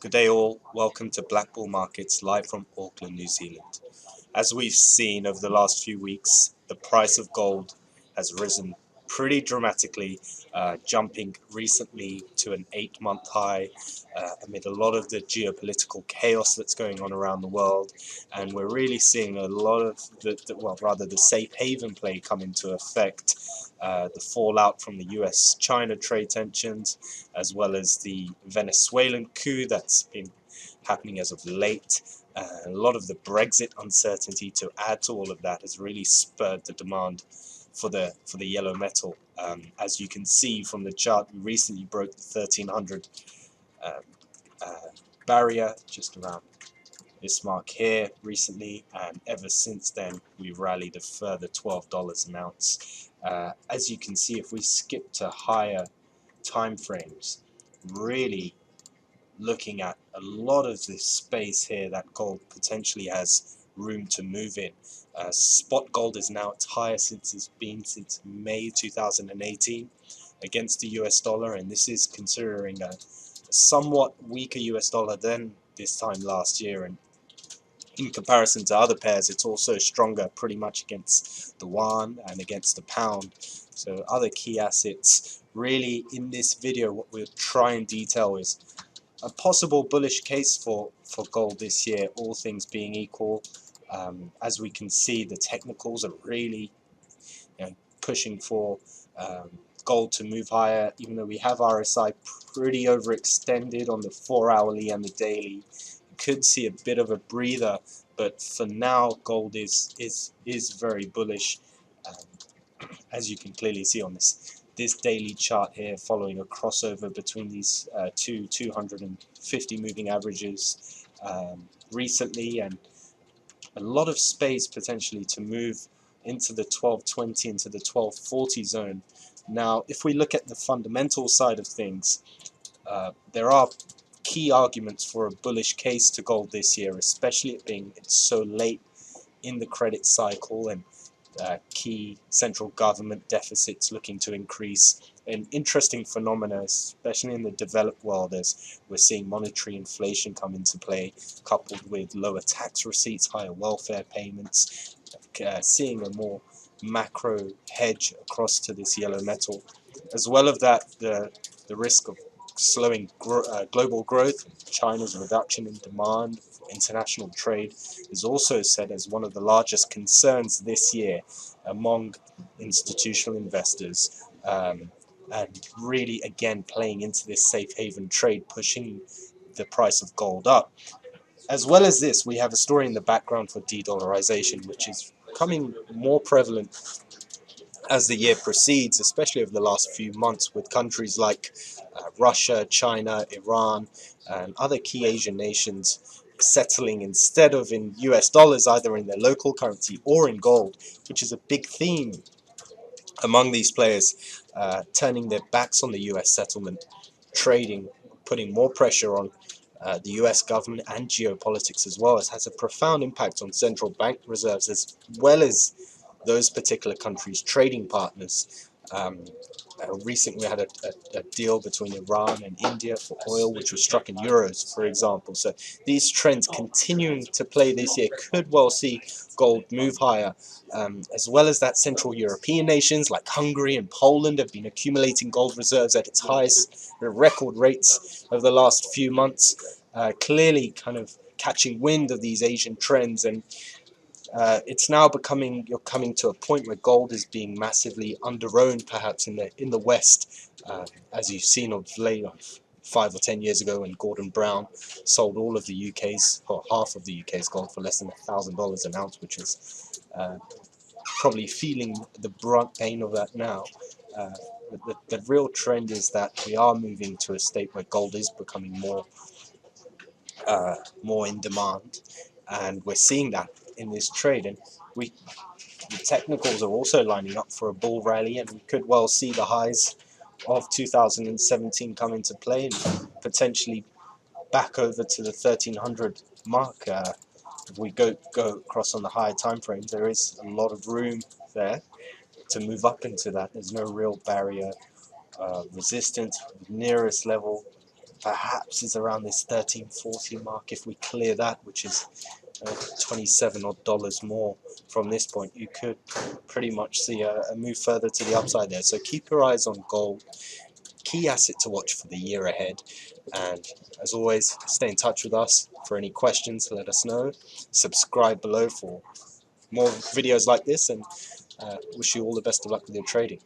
Good day all, welcome to Black Bull Markets live from Auckland, New Zealand. As we've seen over the last few weeks, the price of gold has risen pretty dramatically, jumping recently to an 8-month high amid a lot of the geopolitical chaos that's going on around the world. And we're really seeing a lot of the safe haven play come into effect. The fallout from the US-China trade tensions, as well as the Venezuelan coup that's been happening as of late. A lot of the Brexit uncertainty to add to all of that has really spurred the demand for the yellow metal. As you can see from the chart, we recently broke the 1300 barrier just around this mark here recently, and ever since then we've rallied a further $12 an ounce. As you can see, if we skip to higher time frames, really looking at a lot of this space here that gold potentially has room to move in. Spot gold is now its highest it's been since May 2018 against the US dollar, and this is considering a somewhat weaker US dollar than this time last year, and in comparison to other pairs it's also stronger pretty much against the yuan and against the pound. So other key assets, really in this video what we'll try and detail is a possible bullish case for gold this year, all things being equal. As we can see, the technicals are really pushing for gold to move higher, even though we have RSI pretty overextended on the 4-hourly and the daily. You could see a bit of a breather, but for now gold is very bullish, as you can clearly see on this daily chart here, following a crossover between these two 250 moving averages recently, and a lot of space potentially to move into the 1220, into the 1240 zone. Now, if we look at the fundamental side of things, there are key arguments for a bullish case to gold this year, especially it being so late in the credit cycle, and key central government deficits looking to increase. An interesting phenomena, especially in the developed world, as we're seeing monetary inflation come into play, coupled with lower tax receipts, higher welfare payments, seeing a more macro hedge across to this yellow metal. As well as that, the risk of slowing global growth, China's reduction in demand for international trade, is also set as one of the largest concerns this year among institutional investors, and really again playing into this safe haven trade, pushing the price of gold up. As well as this, we have a story in the background for de-dollarization, which is becoming more prevalent as the year proceeds, especially over the last few months, with countries like Russia, China, Iran, and other key Asian nations settling instead of in US dollars, either in their local currency or in gold, which is a big theme among these players, turning their backs on the US settlement, trading, putting more pressure on the US government and geopolitics as well, as has a profound impact on central bank reserves as well as those particular countries' trading partners. Recently we had a deal between Iran and India for oil, which was struck in euros, for example. So these trends continuing to play this year could well see gold move higher, as well as that Central European nations like Hungary and Poland have been accumulating gold reserves at its highest record rates over the last few months, clearly kind of catching wind of these Asian trends. And it's now you're coming to a point where gold is being massively under-owned, perhaps in the West, as you've seen of late, 5 or 10 years ago, when Gordon Brown sold all of the UK's, or half of the UK's gold for less than $1,000 an ounce, which is probably feeling the brunt pain of that now. The real trend is that we are moving to a state where gold is becoming more in demand, and we're seeing that in this trade. And the technicals are also lining up for a bull rally, and we could well see the highs of 2017 come into play and potentially back over to the 1300 mark. If we go across on the higher time frames, there is a lot of room there to move up into that. There's no real barrier resistance. The nearest level perhaps is around this 13.40 mark. If we clear that, which is 27 odd dollars more from this point, you could pretty much see a move further to the upside there. So keep your eyes on gold, key asset to watch for the year ahead. And as always, stay in touch with us. For any questions, let us know. Subscribe below for more videos like this, and wish you all the best of luck with your trading.